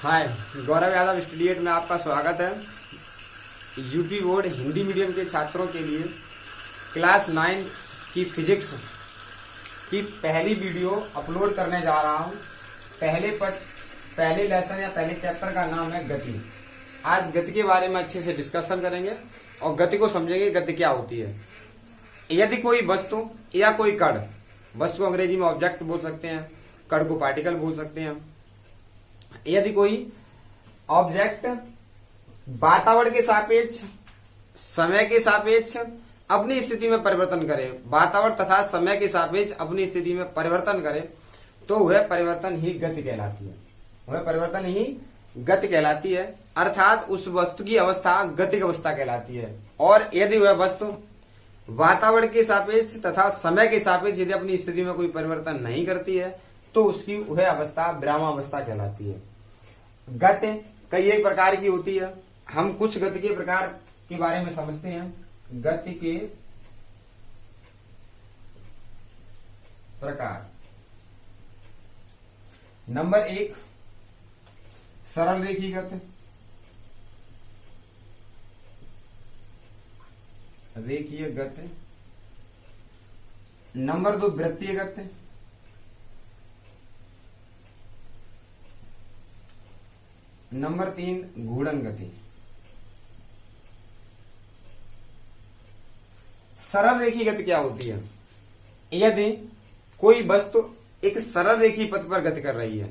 हाय, Gaurav Yadav study में आपका स्वागत है। यूपी बोर्ड हिंदी मीडियम के छात्रों के लिए क्लास 9 की फिजिक्स की पहली वीडियो अपलोड करने जा रहा हूँ। पहले लेसन या पहले चैप्टर का नाम है गति। आज गति के बारे में अच्छे से डिस्कशन करेंगे और गति को समझेंगे, गति क्या होती है। यदि कोई वस्तु या कोई कण, वस्तु को अंग्रेजी में ऑब्जेक्ट बोल सकते हैं, कण को पार्टिकल बोल सकते हैं। यदि कोई ऑब्जेक्ट वातावरण के सापेक्ष, समय के सापेक्ष अपनी स्थिति में परिवर्तन करे, वातावरण तथा समय के सापेक्ष अपनी स्थिति में परिवर्तन करे, तो वह परिवर्तन ही गति कहलाती है। वह परिवर्तन ही गति कहलाती है, अर्थात उस वस्तु की अवस्था गतिक अवस्था कहलाती है। और यदि वह वस्तु वातावरण के सापेक्ष तथा समय के सापेक्ष यदि अपनी स्थिति में कोई परिवर्तन नहीं करती है, तो उसकी वह अवस्था विरामावस्था कहलाती है। गति कई एक प्रकार की होती है। हम कुछ गति के प्रकार के बारे में समझते हैं। गति के प्रकार, नंबर 1 सरल रेखीय गति, रेखीय गति। नंबर 2 वृत्तीय गति। नंबर 3 घूर्णन गति। सरल रेखीय गति क्या होती है? यदि कोई वस्तु एक सरल रेखीय पथ पर गति कर रही है,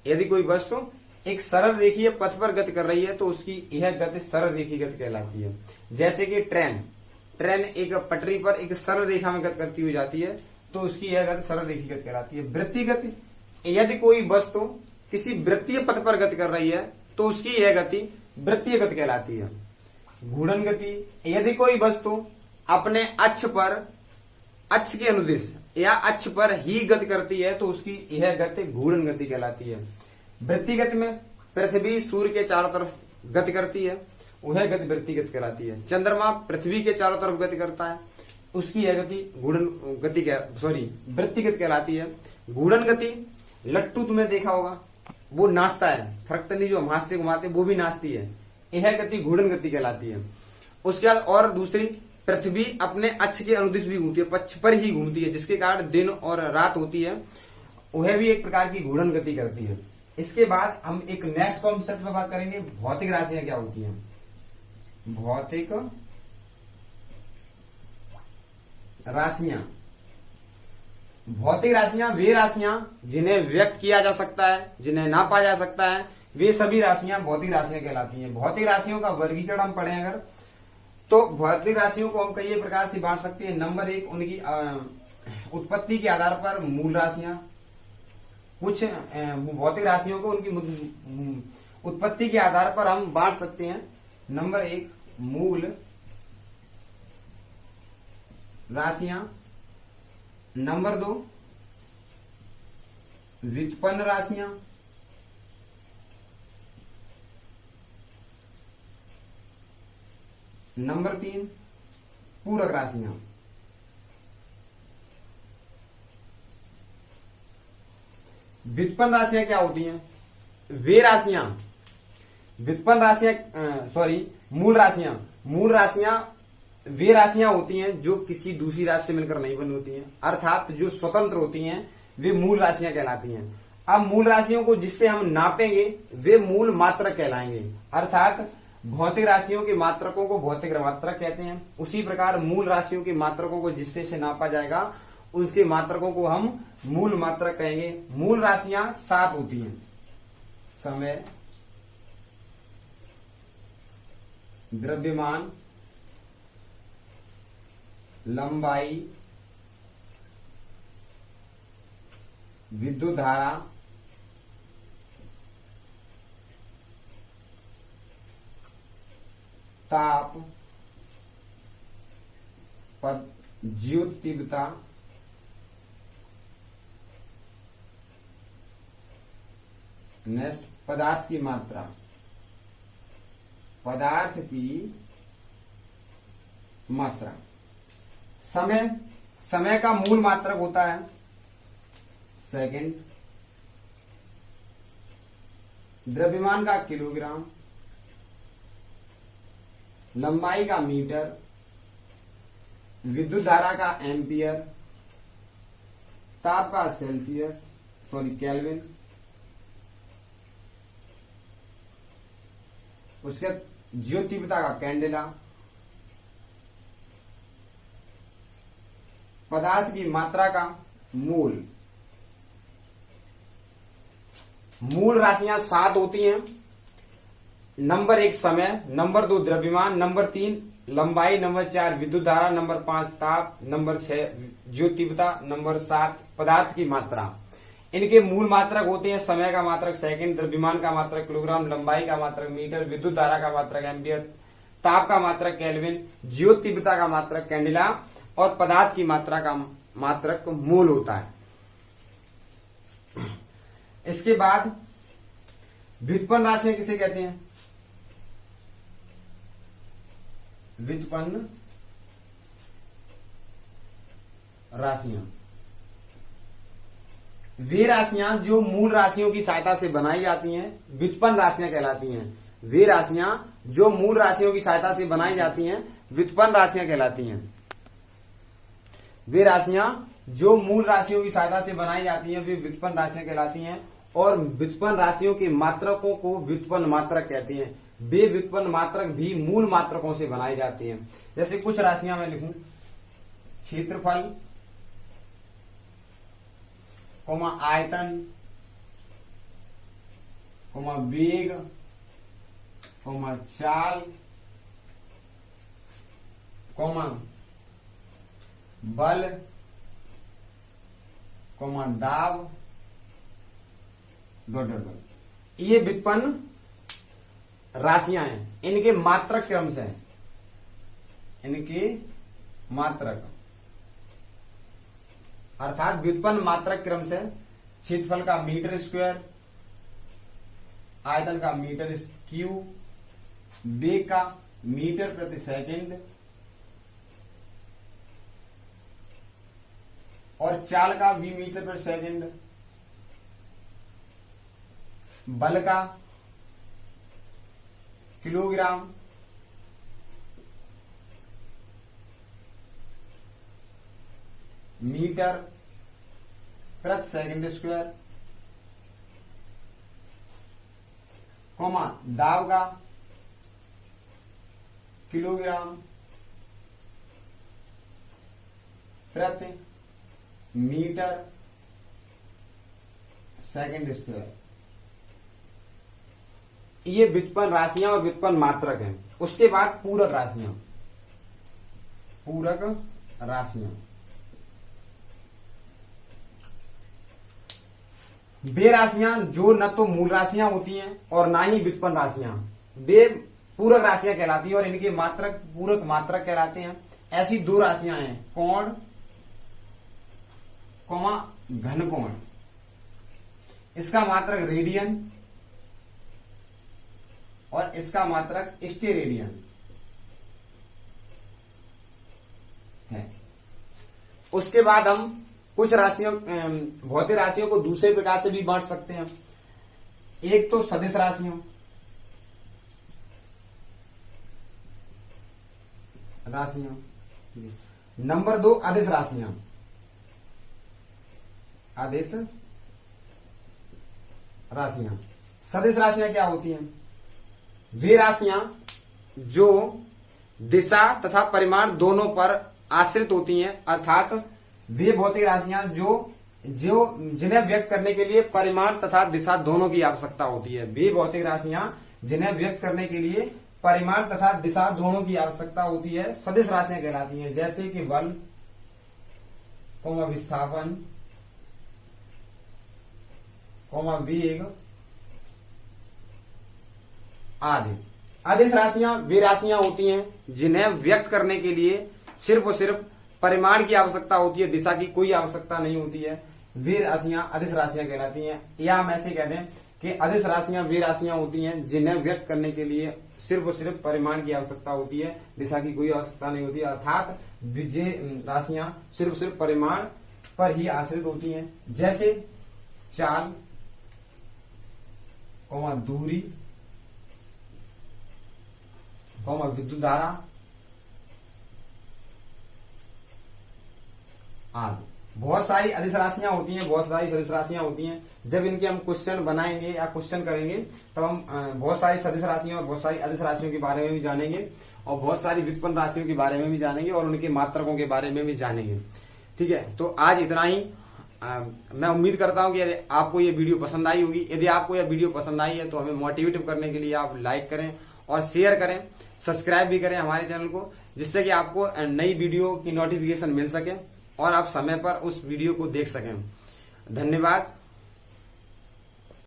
यदि कोई वस्तु एक सरल रेखीय पथ पर गति कर रही है, तो उसकी यह गति सरल रेखीय गति कहलाती है। जैसे कि ट्रेन एक पटरी पर एक सरल रेखा में गति करती हुई जाती है, तो उसकी यह गति सरल रेखीय गति कहलाती है। वृत्तीय गति, यदि कोई वस्तु किसी वृत्तीय पथ पर गति कर रही है, तो उसकी यह गति वृत्तीय गति कहलाती है। घूर्णन गति, यदि कोई वस्तु अपने अक्ष के अनुदिश या अक्ष पर ही गति करती है, तो उसकी यह गति घूर्णन गति कहलाती है। वृत्तीय गति में पृथ्वी सूर्य के चारों तरफ गति करती है, वह गति वृत्तीय गति कहलाती है। चंद्रमा पृथ्वी के चारों तरफ गति करता है, उसकी यह गति वृत्तीय गति कहलाती है। घूर्णन गति, लट्टू तुमने देखा होगा, वो नाचता है, फरकतनी जो हाथ से घुमाते वो भी नाचती है, यह गति घूर्णन गति कहलाती है। उसके बाद और दूसरी, पृथ्वी अपने अक्ष के अनुदिश भी घूमती है, पक्ष पर ही घूमती है, जिसके कारण दिन और रात होती है, वह भी एक प्रकार की घूर्णन गति करती है। इसके बाद हम एक नेक्स्ट कॉन्सेप्ट पर बात करेंगे, भौतिक राशियां क्या होती हैं। भौतिक राशियां, भौतिक राशियां वे राशियां जिन्हें व्यक्त किया जा सकता है, जिन्हें नापा जा सकता है, वे सभी राशियां भौतिक राशियां कहलाती हैं। भौतिक राशियों का वर्गीकरण हम पढ़ें अगर, तो भौतिक राशियों को हम कई प्रकार से बांट सकते हैं। नंबर 1 उनकी उत्पत्ति के आधार पर मूल राशियां। कुछ भौतिक राशियों को उनकी उत्पत्ति के आधार पर हम बांट सकते हैं। नंबर 1 मूल राशियां। नंबर 2 व्युत्पन्न राशियां। नंबर 3 पूरक राशियां। व्युत्पन्न राशियां क्या होती हैं? वे राशियां, व्युत्पन्न राशियां मूल राशियां वे राशियां होती हैं जो किसी दूसरी राशि से मिलकर नहीं बनी होती हैं, अर्थात जो स्वतंत्र होती हैं, वे मूल राशियां कहलाती हैं। अब मूल राशियों को जिससे हम नापेंगे वे मूल मात्रक कहलाएंगे, अर्थात भौतिक राशियों के मात्रकों को भौतिक मात्रक कहते हैं। उसी प्रकार मूल राशियों के मात्रकों को जिससे से नापा जाएगा उसके मात्रकों को हम मूल मात्रक कहेंगे। मूल राशियां 7 होती हैं। समय, द्रव्यमान, लंबाई, विद्युत धारा, ताप, ज्योत तीव्रता, नेक्स्ट पदार्थ की मात्रा, पदार्थ की मात्रा। समय का मूल मात्रक होता है सेकंड, द्रव्यमान का किलोग्राम, लंबाई का मीटर, विद्युत धारा का एम्पियर, ताप का सेल्सियस केल्विन, उसके ज्योतितीव्रता का कैंडेला, पदार्थ की मात्रा का मोल। मूल राशियां 7 होती हैं। नंबर 1 समय, नंबर 2 द्रव्यमान, नंबर 3 लंबाई, नंबर 4 विद्युत धारा, नंबर 5 ताप, नंबर 6 ज्योतितीव्रता, नंबर 7 पदार्थ की मात्रा। इनके मूल मात्रक होते हैं समय का मात्रक सेकंड, द्रव्यमान का मात्रक किलोग्राम, लंबाई का मात्रक मीटर, विद्युत धारा का मात्रक एम्पियर, ताप का मात्रक केल्विन, ज्योतितीव्रता का मात्रक कैंडेला और पदार्थ की मात्रा का मात्रक मोल होता है। इसके बाद व्युत्पन्न राशियां किसे कहते हैं? व्युत्पन्न राशियां वे राशियां जो मूल राशियों की सहायता से बनाई जाती हैं, व्युत्पन्न राशियां कहलाती हैं। वे राशियां जो मूल राशियों की सहायता से बनाई जाती हैं, व्युत्पन्न राशियां कहलाती हैं। वे राशियां जो मूल राशियों की सहायता से बनाई जाती हैं, वे व्युत्पन्न राशियां कहलाती हैं। और व्युत्पन्न राशियों के मात्रकों को व्युत्पन्न मात्रक कहते हैं। वे व्युत्पन्न मात्रक भी मूल मात्रकों से बनाई जाती हैं। जैसे कुछ राशियां मैं लिखूं, क्षेत्रफल, आयतन, वेग, चाल, बल, दाब, ये व्युत्पन्न राशियां हैं। इनके मात्रक क्रम से हैं। इनके मात्रक अर्थात व्युत्पन्न मात्रक क्रम से क्षेत्रफल का मीटर स्क्वायर, आयतन का मीटर क्यूब, वेग का मीटर प्रति सेकंड और चाल का भी मीटर प्रति सेकंड, बल का किलोग्राम, मीटर प्रति सेकंड स्क्वायर, दाब का किलोग्राम प्रति मीटर सेकंड स्क्वायर। ये व्युत्पन्न राशियां और व्युत्पन्न मात्रक हैं। उसके बाद पूरक राशियां। पूरक राशियां वे राशियां जो न तो मूल राशियां होती हैं और ना ही व्युत्पन्न राशियां, वे पूरक राशियां कहलाती हैं और इनके मात्रक पूरक मात्रक कहलाते हैं। ऐसी 2 राशियां हैं, कोण, घन कोण। इसका मात्रक रेडियन और इसका मात्रक स्टेरेडियन है। उसके बाद हम कुछ राशियों भौतिक राशियों को दूसरे प्रकार से भी बांट सकते हैं। एक तो सदिश राशियों, नंबर 2 अदिश राशियां। अदिश राशियां। सदिश राशियां क्या होती हैं? वे राशियां जो दिशा तथा परिमाण दोनों पर आश्रित होती हैं, अर्थात वे भौतिक राशियां जो जिन्हें व्यक्त करने के लिए परिमाण तथा दिशा दोनों की आवश्यकता होती है। वे भौतिक राशियां जिन्हें व्यक्त करने के लिए परिमाण तथा दिशा दोनों की आवश्यकता होती है, सदिश राशियां कहलाती हैं। जैसे कि बल, विस्थापन, वेग आदि। अदिश राशियां वे राशियां होती हैं जिन्हें व्यक्त करने के लिए सिर्फ और सिर्फ परिमाण की आवश्यकता होती है, दिशा की कोई आवश्यकता नहीं होती है। वे राशियां अदिश राशियां कहलाती हैं। या हम ऐसे कहते हैं कि अदिश राशियां वे राशियां होती हैं जिन्हें व्यक्त करने के लिए सिर्फ और सिर्फ परिमाण की आवश्यकता होती है, दिशा की कोई आवश्यकता नहीं होती। अर्थात ये राशियां सिर्फ परिमाण पर ही आश्रित होती हैं। जैसे चाल, कॉमा दूरी, कॉमा विद्युत धारा आदि। बहुत सारी अदिश राशियां होती हैं, बहुत सारी सदिश राशियां होती हैं। जब इनके हम क्वेश्चन बनाएंगे या क्वेश्चन करेंगे तब हम बहुत सारी सदिश राशियों और बहुत सारी अदिश राशियों के बारे में भी जानेंगे और बहुत सारी व्युत्पन्न राशियों के बारे में भी जानेंगे और उनके मात्रकों के बारे में भी जानेंगे। ठीक है, तो आज इतना ही। मैं उम्मीद करता हूं कि यदि आपको ये वीडियो पसंद आई होगी। यदि आपको यह वीडियो पसंद आई है तो हमें मोटिवेट करने के लिए आप लाइक करें और शेयर करें, सब्सक्राइब भी करें हमारे चैनल को, जिससे कि आपको नई वीडियो की नोटिफिकेशन मिल सके और आप समय पर उस वीडियो को देख सकें। धन्यवाद।